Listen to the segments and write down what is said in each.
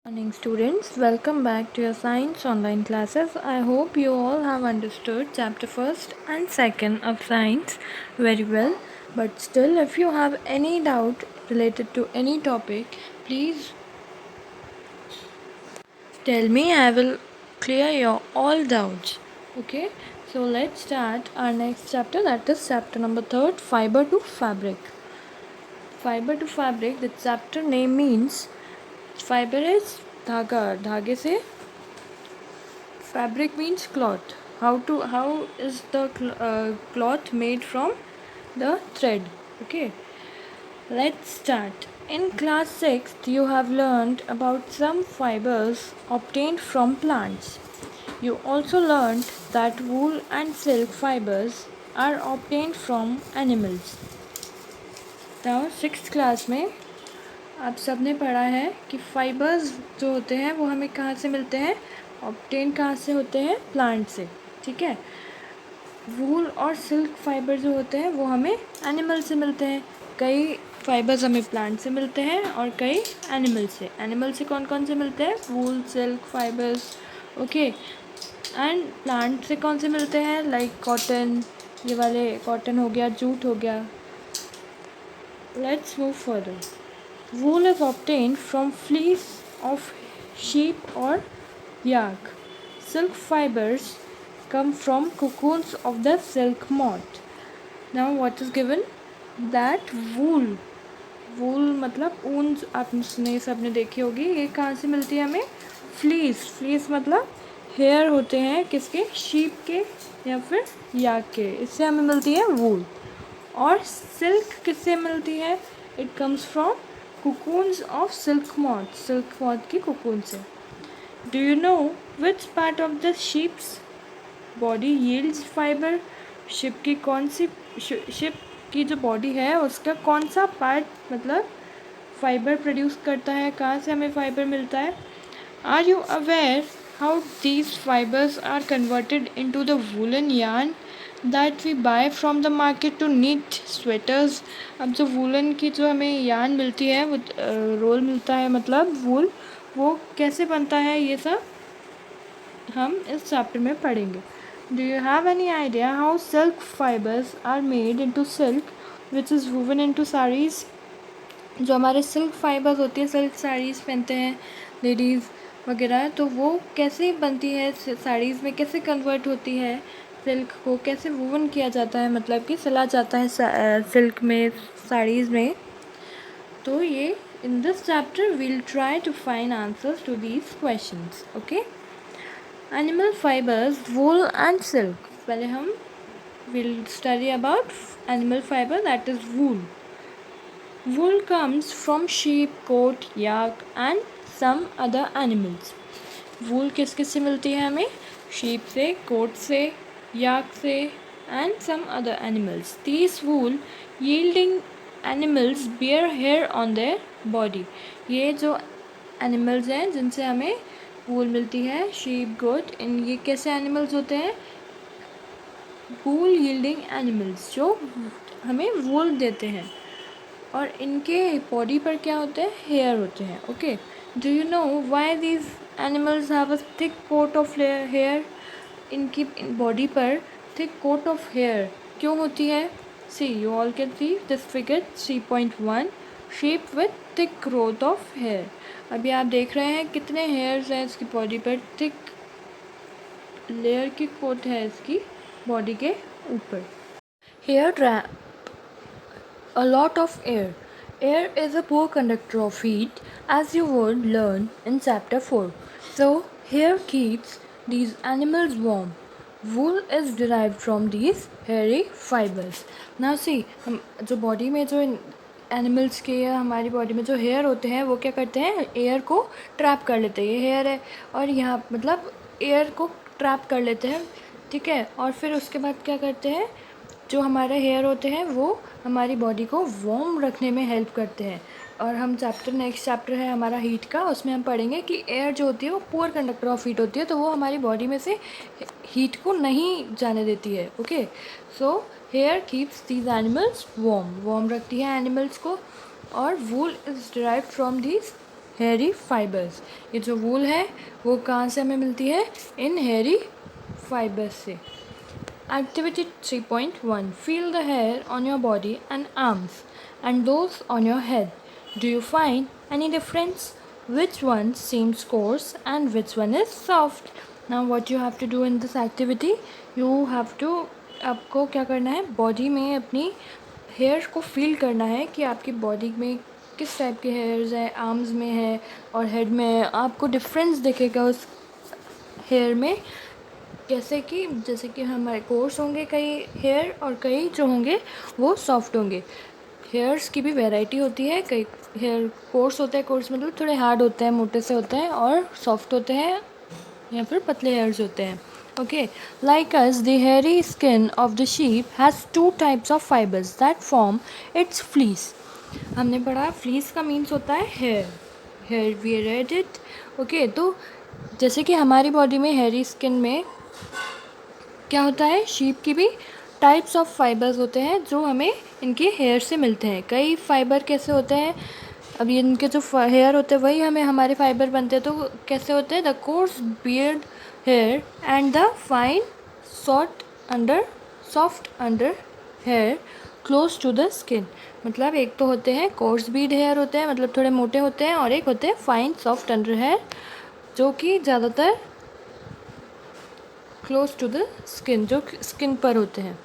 Morning students, welcome back to your science online classes. I hope you all have understood chapter 1st and 2nd of science very well, but still if you have any doubt related to any topic, please tell me. I will clear your all doubts. Okay, so let's start our next chapter, that is chapter number 3rd, fiber to fabric. Fiber to fabric, the chapter name means fiber is धागा, धागे से fabric means cloth. How is the cloth made from the thread? Okay, let's start. In class 6th, you have learned about some fibers obtained from plants. You also learned that wool and silk fibers are obtained from animals. Now, 6th class में आप सब ने पढ़ा है कि fibres जो होते हैं वो हमें कहाँ से मिलते हैं, ऑब्टेन कहाँ से होते हैं, प्लांट से. ठीक है, वूल और सिल्क फाइबर जो होते हैं वो हमें एनिमल से मिलते हैं. कई फाइबर्स हमें प्लांट से मिलते हैं और कई एनिमल से. एनिमल से कौन कौन से मिलते हैं? Wool, silk fibres. Okay, and plant से कौन से मिलते हैं? लाइक कॉटन, ये वाले कॉटन हो गया, जूट हो गया. Let's move further. Wool is obtained from fleece of sheep or yak. Silk fibers come from cocoons of the silk moth. Now what is given? That wool. वूल मतलब ऊन, आपने सबने देखी होगी. ये कहाँ से मिलती है हमें? फ्लीस. फ्लीस मतलब हेयर होते हैं किसके? शीप के या फिर याक के. इससे हमें मिलती है वूल. और सिल्क किससे मिलती है? It comes from cocoons of silk moth. silk moth की cocoon से. Do you know which part of the sheep's body yields fiber? Ship की कौन सी, शिप की जो बॉडी है उसका कौन सा पार्ट मतलब फाइबर प्रोड्यूस करता है? कहाँ से हमें फाइबर मिलता है? Are you aware how these fibers are converted into the woolen yarn that we buy from the market to knit sweaters? अब जो वूलन की जो हमें यार्न मिलती है, वो रोल मिलता है मतलब वूल, वो कैसे बनता है ये सब हम इस चैप्टर में पढ़ेंगे. Do you have any idea how silk fibres are made into silk which is woven into saris? जो हमारे सिल्क फाइबर्स होती है, सिल्क साड़ीज़ पहनते हैं लेडीज़ वगैरह, तो वो कैसे बनती है साड़ीज़ में, कैसे कन्वर्ट होती है सिल्क को, कैसे वूवन किया जाता है, मतलब कि सिला जाता है सिल्क में, साड़ीज़ में. तो ये in this chapter we'll try to find answers to these questions. Okay, animal fibres, wool and silk. पहले हम will study about animal fibre, that is wool. Wool comes from sheep, goat, yak and some other animals. Wool किस किस से मिलती है हमें? sheep से, goat से, yak से and some other animals. These wool yielding animals bear hair on their body. ये जो animals हैं जिनसे हमें wool मिलती है, sheep, goat, इन ये कैसे animals होते हैं? wool yielding animals जो हमें wool देते हैं. और इनके बॉडी पर क्या होते हैं? हेयर होते हैं. Okay, do you know why these animals have a thick coat of hair? इनकी बॉडी पर थिक कोट ऑफ हेयर क्यों होती है? See, you all can see this figure 3.1, shape with thick growth of hair. अभी आप देख रहे हैं कितने हेयर्स हैं इसकी बॉडी पर. थिक लेयर की कोट है इसकी बॉडी के ऊपर. Hair trap a lot of air. Air is a poor conductor of heat, as you would learn in chapter 4. So, hair keeps these animals warm. Wool is derived from these hairy fibers. Now see, हम जो body में जो animals के या हमारी body में जो hair होते हैं वो क्या करते हैं? एयर को ट्रैप कर लेते हैं. ये हेयर है और यहाँ मतलब एयर को ट्रैप कर लेते हैं. ठीक है, और फिर उसके बाद क्या करते हैं? जो हमारे हेयर होते हैं वो हमारी बॉडी को वार्म रखने में हेल्प करते हैं. और हम नेक्स्ट चैप्टर है हमारा हीट का, उसमें हम पढ़ेंगे कि एयर जो होती है वो पुअर कंडक्टर ऑफ हीट होती है, तो वो हमारी बॉडी में से हीट को नहीं जाने देती है. Okay, so here keeps these animals warm रखती है एनिमल्स को. और wool is derived from these hairy fibers. ये जो wool है वो कहाँ से हमें मिलती है? इन hairy fibers से. Activity 3.1. Feel the hair on your body and arms and those on your head. Do you find any difference? Which one seems coarse and which one is soft? Now what you have to do in this activity, you have to, आपको क्या करना है, body में अपनी hair को feel करना है कि आपकी बॉडी में किस टाइप के हेयर्स है, आर्म्स में है और हेड में है. आपको डिफरेंस दिखेगा उस हेयर में, जैसे कि हमारे कोर्स होंगे कई हेयर और कई जो होंगे वो सॉफ्ट होंगे. हेयर्स की भी वैरायटी होती है. कई हेयर कोर्स होते हैं, कोर्स मतलब थोड़े हार्ड होते हैं, मोटे से होते हैं, और सॉफ्ट होते हैं या फिर पतले हेयर्स होते हैं. Okay, like us the hairy skin of the sheep has 2 types of fibres that form its fleece. हमने पढ़ा फ्लीस का मीन्स होता है hair we read it. Okay, तो जैसे कि हमारी बॉडी में हेयरी स्किन में क्या होता है, शीप की भी टाइप्स ऑफ फाइबर्स होते हैं जो हमें इनके हेयर से मिलते हैं. कई फाइबर कैसे होते हैं, अब ये इनके जो हेयर होते हैं वही हमें हमारे फाइबर बनते हैं. तो कैसे होते हैं, the coarse beard hair and the fine soft under hair close to the skin. मतलब एक तो होते हैं कोर्स बीड हेयर होते हैं, मतलब थोड़े मोटे होते हैं, और एक होते हैं फाइन सॉफ्ट अंडर हेयर जो कि ज़्यादातर क्लोज टू द स्किन, जो स्किन पर होते हैं.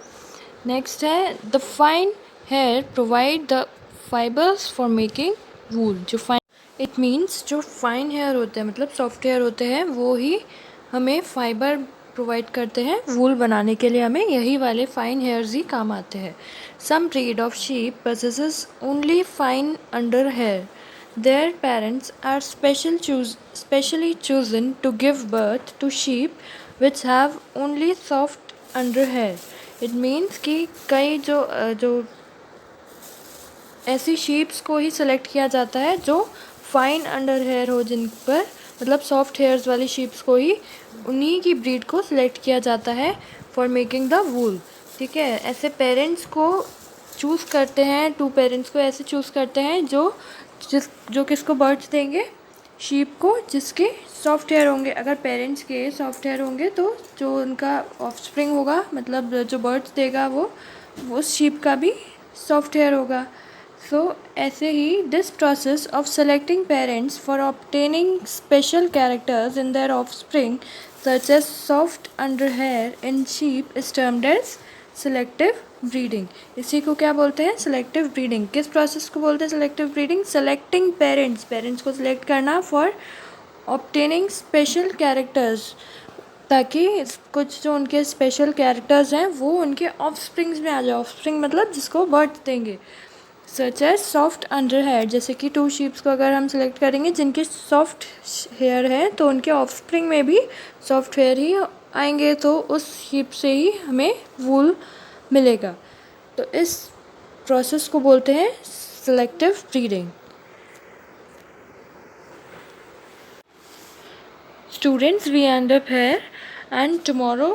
नेक्स्ट है the fine hair provide the fibres for making wool. जो फाइन, इट मीन्स जो फाइन हेयर होते हैं मतलब सॉफ्ट हेयर होते हैं वो ही हमें फाइबर प्रोवाइड करते हैं वूल बनाने के लिए. हमें यही वाले फाइन हेयर्स ही काम आते हैं. Some breed of sheep possesses only fine under hair. Their parents are specially chosen to give birth to sheep which have only soft under hair. It means कि कई जो ऐसी शीप्स को ही सेलेक्ट किया जाता है जो फाइन अंडर हेयर हो, जिन पर मतलब सॉफ्ट हेयर्स वाली शीप्स को ही, उन्हीं की ब्रीड को सिलेक्ट किया जाता है फॉर मेकिंग द वूल. ठीक है, ऐसे पेरेंट्स को चूज़ करते हैं, 2 पेरेंट्स को ऐसे चूज़ करते हैं जो किसको बर्थ देंगे, शीप को जिसके सॉफ्ट हेयर होंगे. अगर पेरेंट्स के सॉफ्ट हेयर होंगे तो जो उनका ऑफस्प्रिंग होगा, मतलब जो बर्थ देगा वो उस शीप का भी सॉफ्ट हेयर होगा. सो ऐसे ही this process of selecting parents for obtaining special characters in their offspring such as soft under hair in sheep is termed as selective breeding. इसी को क्या बोलते हैं, सेलेक्टिव ब्रीडिंग. किस प्रोसेस को बोलते हैं सेलेक्टिव ब्रीडिंग? सेलेक्टिंग पेरेंट्स को सिलेक्ट करना फॉर ऑब्टेनिंग स्पेशल कैरेक्टर्स, ताकि कुछ जो उनके स्पेशल कैरेक्टर्स हैं वो उनके ऑफस्प्रिंग्स में आ जाए. ऑफस्प्रिंग मतलब जिसको बर्थ देंगे. Such as soft under hair, जैसे कि 2 शीप्स को अगर हम सेलेक्ट करेंगे जिनके सॉफ्ट हेयर है तो उनके ऑफस्प्रिंग में भी सॉफ्ट हेयर ही आएंगे, तो उस शीप से ही हमें वूल मिलेगा. तो इस प्रोसेस को बोलते हैं selective breeding. Students, we end up here, and tomorrow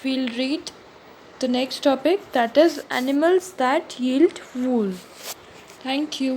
we'll read the next topic, that is animals that yield wool. Thank you.